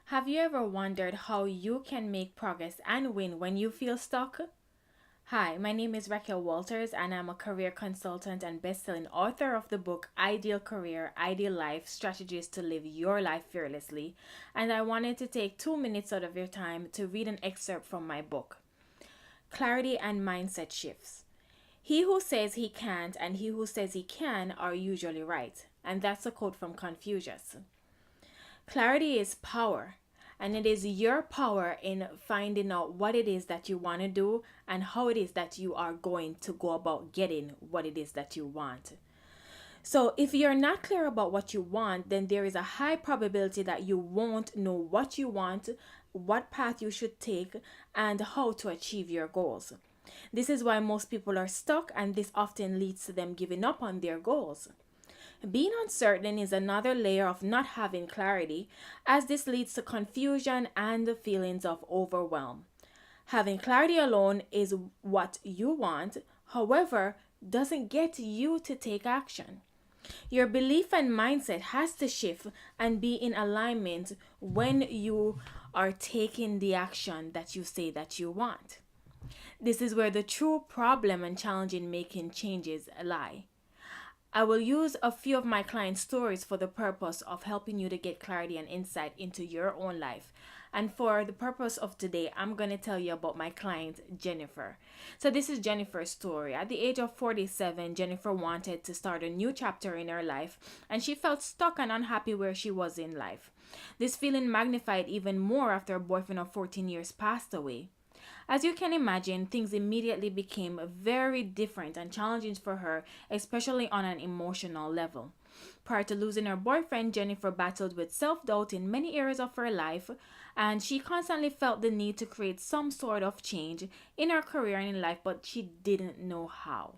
Have you ever wondered how you can make progress and win when you feel stuck? Hi, my name is Raquel Walters, and I'm a career consultant and best-selling author of the book Ideal Career, Ideal Life: Strategies to Live Your Life Fearlessly. And I wanted to take 2 minutes out of your time to read an excerpt from my book, Clarity and Mindset Shifts. He who says he can't and he who says he can are usually right. And that's a quote from Confucius. Clarity is power, and it is your power in finding out what it is that you want to do and how it is that you are going to go about getting what it is that you want. So, if you're not clear about what you want, then there is a high probability that you won't know what you want, what path you should take, and how to achieve your goals. This is why most people are stuck, and this often leads to them giving up on their goals. Being uncertain is another layer of not having clarity, as this leads to confusion and the feelings of overwhelm. Having clarity alone is what you want, however, doesn't get you to take action. Your belief and mindset has to shift and be in alignment when you are taking the action that you say that you want. This is where the true problem and challenge in making changes lie. I will use a few of my client stories for the purpose of helping you to get clarity and insight into your own life. And for the purpose of today, I'm going to tell you about my client, Jennifer. So, this is Jennifer's story. At the age of 47, Jennifer wanted to start a new chapter in her life, and she felt stuck and unhappy where she was in life. This feeling magnified even more after her boyfriend of 14 years passed away. As you can imagine, things immediately became very different and challenging for her, especially on an emotional level. Prior to losing her boyfriend, Jennifer battled with self doubt in many areas of her life, and she constantly felt the need to create some sort of change in her career and in life, but she didn't know how.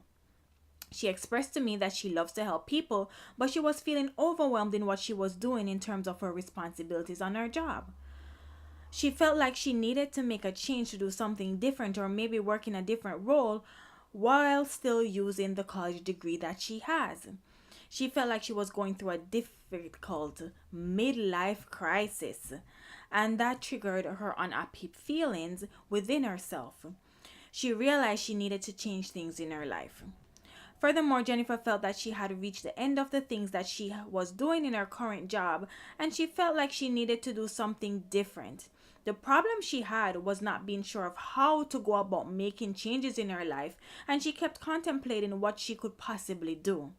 She expressed to me that she loves to help people, but she was feeling overwhelmed in what she was doing in terms of her responsibilities on her job. She felt like she needed to make a change to do something different or maybe work in a different role while still using the college degree that she has. She felt like she was going through a difficult midlife crisis, and that triggered her unhappy feelings within herself. She realized she needed to change things in her life. Furthermore, Jennifer felt that she had reached the end of the things that she was doing in her current job, and she felt like she needed to do something different. The problem she had was not being sure of how to go about making changes in her life, and she kept contemplating what she could possibly do.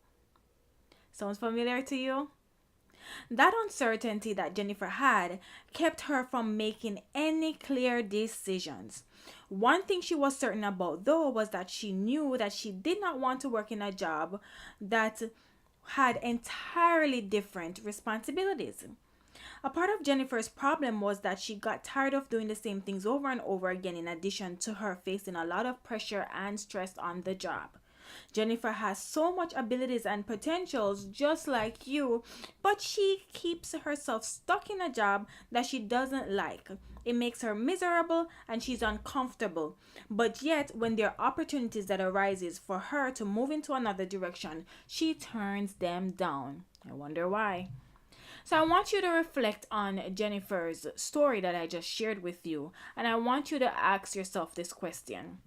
Sounds familiar to you? That uncertainty that Jennifer had kept her from making any clear decisions. One thing she was certain about, though, was that she knew that she did not want to work in a job that had entirely different responsibilities. A part of Jennifer's problem was that she got tired of doing the same things over and over again, in addition to her facing a lot of pressure and stress on the job. Jennifer has so much abilities and potentials just like you, but she keeps herself stuck in a job that she doesn't like. It makes her miserable and she's uncomfortable. But yet, when there are opportunities that arises for her to move into another direction, she turns them down. I wonder why. So I want you to reflect on Jennifer's story that I just shared with you, and I want you to ask yourself this question.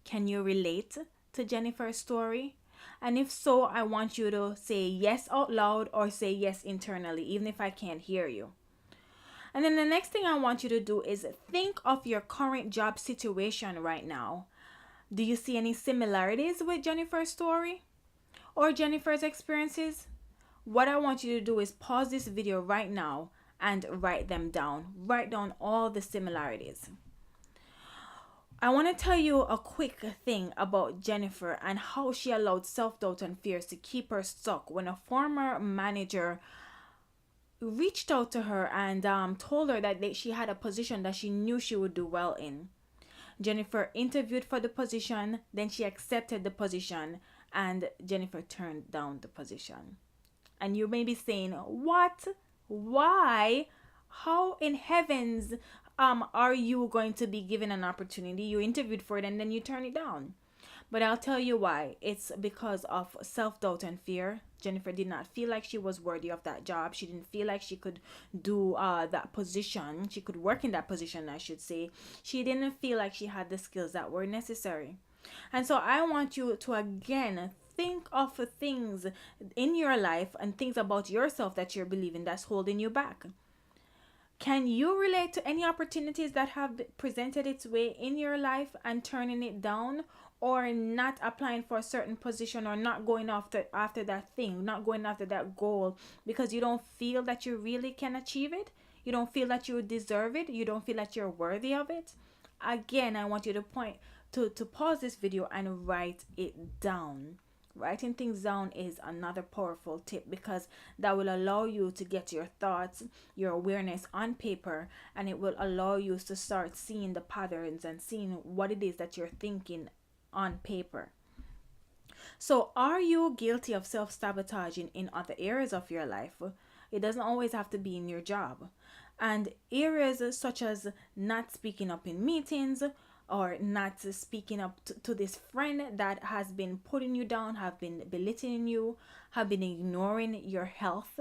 Can you relate to Jennifer's story? And if so, I want you to say yes out loud or say yes internally, even if I can't hear you. And then the next thing I want you to do is think of your current job situation right now. Do you see any similarities with Jennifer's story or Jennifer's experiences? What I want you to do is pause this video right now and write them down. Write down all the similarities. I want to tell you a quick thing about Jennifer and how she allowed self-doubt and fears to keep her stuck when a former manager reached out to her and told her that she had a position that she knew she would do well in. Jennifer interviewed for the position, then she accepted the position, and Jennifer turned down the position. And you may be saying, what? Why? How in heavens are you going to be given an opportunity? You interviewed for it and then you turn it down. But I'll tell you why. It's because of self-doubt and fear, Jennifer did not feel like she was worthy of that job. She didn't feel like she could do that position. She could work in that position, I should say. She didn't feel like she had the skills that were necessary. And so I want you to again think of things in your life and things about yourself that you're believing that's holding you back. Can you relate to any opportunities that have presented its way in your life and turning it down, or not applying for a certain position, or not going after that thing, not going after that goal because you don't feel that you really can achieve it? You don't feel that you deserve it? You don't feel that you're worthy of it? Again, I want you to pause this video and write it down. Writing things down is another powerful tip because that will allow you to get your thoughts, your awareness on paper, and it will allow you to start seeing the patterns and seeing what it is that you're thinking on paper. So, are you guilty of self-sabotaging in other areas of your life? It doesn't always have to be in your job. And areas such as not speaking up in meetings, or not speaking up to this friend that has been putting you down, have been belittling you, have been ignoring your health,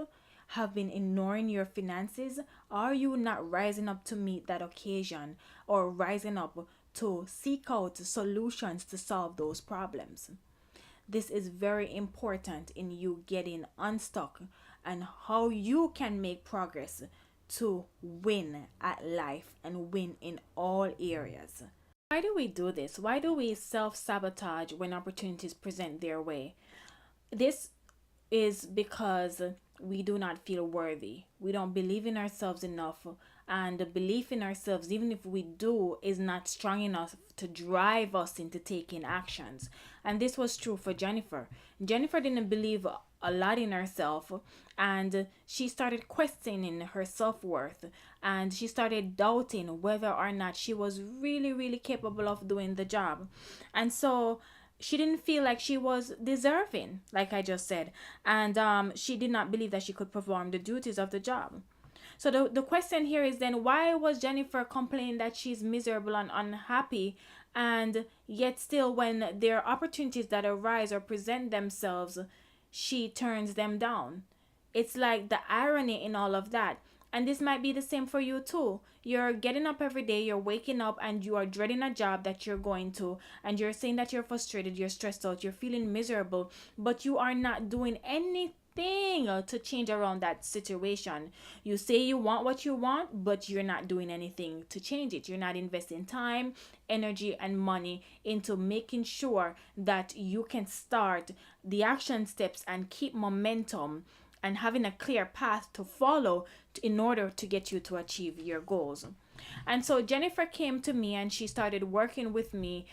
have been ignoring your finances. Are you not rising up to meet that occasion, or rising up to seek out solutions to solve those problems? This is very important in you getting unstuck and how you can make progress to win at life and win in all areas. Why do we do this? Why do we self-sabotage when opportunities present their way? This is because we do not feel worthy. We don't believe in ourselves enough, and the belief in ourselves, even if we do, is not strong enough to drive us into taking actions. And this was true for Jennifer. Jennifer didn't believe a lot in herself, and she started questioning her self-worth, and she started doubting whether or not she was really capable of doing the job. And so she didn't feel like she was deserving, like I just said, and she did not believe that she could perform the duties of the job. So the question here is then, why was Jennifer complaining that she's miserable and unhappy, and yet still when there are opportunities that arise or present themselves, she turns them down? It's like the irony in all of that. And this might be the same for you too. You're getting up every day, you're waking up, and you are dreading a job that you're going to, and you're saying that you're frustrated, you're stressed out, you're feeling miserable, but you are not doing anything to change around that situation. You say you want what you want, but you're not doing anything to change it. You're not investing time, energy, and money into making sure that you can start the action steps and keep momentum and having a clear path to follow in order to get you to achieve your goals. And so Jennifer came to me and she started working with me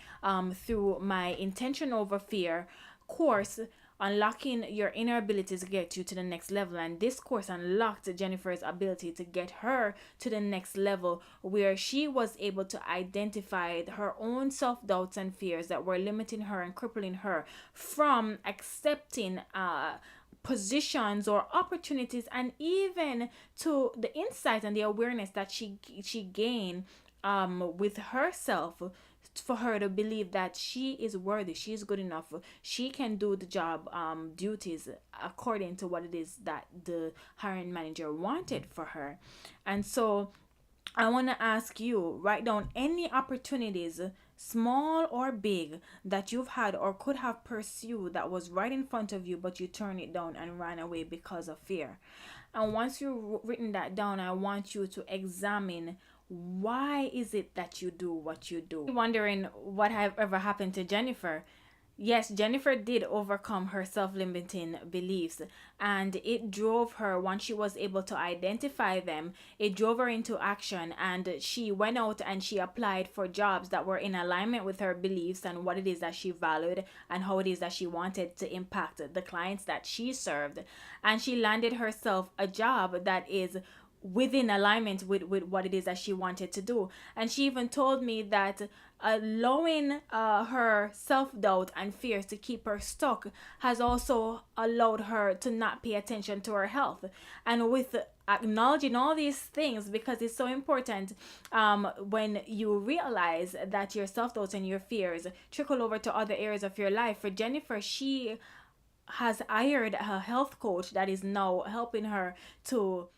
through my Intention Over Fear course, Unlocking Your Inner Abilities to Get You to the Next Level. And this course unlocked Jennifer's ability to get her to the next level, where she was able to identify her own self-doubts and fears that were limiting her and crippling her from accepting positions or opportunities, and even to the insight and the awareness that she gained with herself, for her to believe that she is worthy, she is good enough, she can do the job duties according to what it is that the hiring manager wanted for her. And so I want to ask you, write down any opportunities, small or big, that you've had or could have pursued that was right in front of you, but you turned it down and ran away because of fear. And once you've written that down, I want you to examine, why is it that you do what you do? Wondering what have ever happened to Jennifer. Yes, Jennifer did overcome her self-limiting beliefs, and it drove her, once she was able to identify them, it drove her into action, and she went out and she applied for jobs that were in alignment with her beliefs and what it is that she valued and how it is that she wanted to impact the clients that she served. And she landed herself a job that is within alignment with what it is that she wanted to do. And she even told me that allowing her self-doubt and fears to keep her stuck has also allowed her to not pay attention to her health. And with acknowledging all these things, because it's so important, when you realize that your self-doubt and your fears trickle over to other areas of your life. For Jennifer, she has hired a health coach that is now helping her to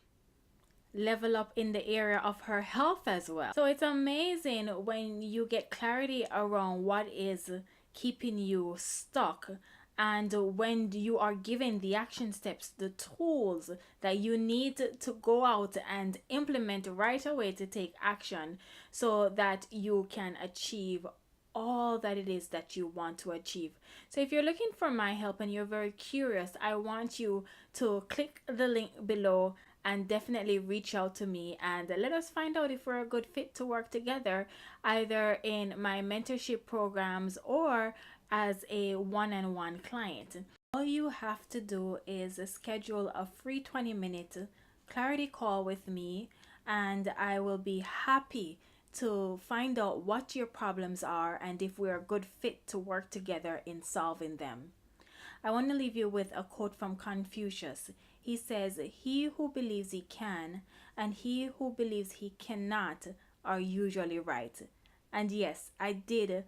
level up in the area of her health as well. So it's amazing when you get clarity around what is keeping you stuck, and when you are given the action steps, the tools that you need to go out and implement right away to take action so that you can achieve all that it is that you want to achieve. So if you're looking for my help and you're very curious, I want you to click the link below and definitely reach out to me and let us find out if we're a good fit to work together, either in my mentorship programs or as a one-on-one client. All you have to do is schedule a free 20-minute clarity call with me, and I will be happy to find out what your problems are and if we're a good fit to work together in solving them. I want to leave you with a quote from Confucius. He says, "He who believes he can and he who believes he cannot are usually right." And yes, I did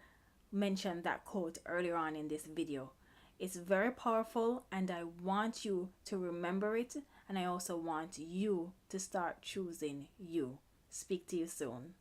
mention that quote earlier on in this video. It's very powerful and I want you to remember it, and I also want you to start choosing you. Speak to you soon.